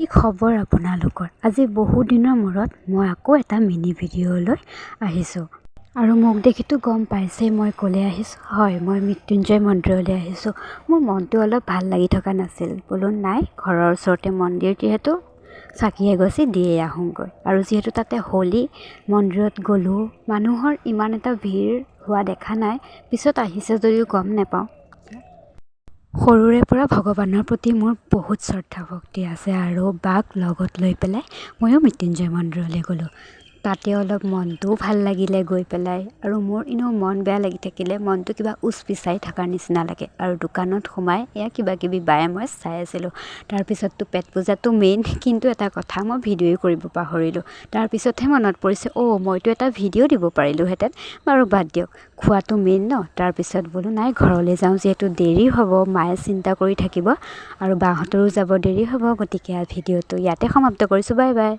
কি খবৰ আপোনালোকৰ? আজি বহু দিনৰ মূৰত মই আকৌ এটা মিনি ভিডিঅ'লৈ আহিছোঁ আৰু মোক দেখিতো গম পাইছেই মই ক'লে আহিছোঁ। হয়, মই মৃত্যুঞ্জয় মন্দিৰলৈ আহিছোঁ। মোৰ মনটো অলপ ভাল লাগি থকা নাছিল। বোলো নাই, ঘৰৰ ওচৰতে মন্দিৰ যিহেতু চাকি এগছি দিয়ে আহোঁগৈ। আৰু যিহেতু তাতে হোলী মন্দিৰত গ'লোঁ, মানুহৰ ইমান এটা ভিৰ হোৱা দেখা নাই। পিছত আহিছে যদিও গম নাপাওঁ। সৰুৰে পৰা ভগৱানৰ প্ৰতি মোৰ বহুত শ্ৰদ্ধা ভক্তি আছে আৰু বাক লগত লৈ পেলাই ময়ো মৃত্যুঞ্জয় মন্দিৰলৈ গ'লোঁ। তাতে অলপ মনটোও ভাল লাগিলে গৈ পেলাই। আৰু মোৰ এনেও মন বেয়া লাগি থাকিলে মনটো কিবা উচপিচাই থকাৰ নিচিনা লাগে। আৰু দোকানত সোমাই এয়া কিবাকিবি বায়ে মই চাই আছিলোঁ। তাৰপিছততো পেট পূজাটো মেইন, কিন্তু এটা কথা মই ভিডিঅ'ই কৰিব পাহৰিলোঁ। তাৰপিছতহে মনত পৰিছে, মইতো এটা ভিডিঅ' দিব পাৰিলোঁহেঁতেন। বাৰু বাদ দিয়ক, খোৱাটো মেইন ন। তাৰপিছত বোলো নাই, ঘৰলৈ যাওঁ, যিহেতু দেৰি হ'ব, মায়ে চিন্তা কৰি থাকিব আৰু বাহঁতৰো যাব দেৰি হ'ব। গতিকে ভিডিঅ'টো ইয়াতে সমাপ্ত কৰিছোঁ। Bye bye.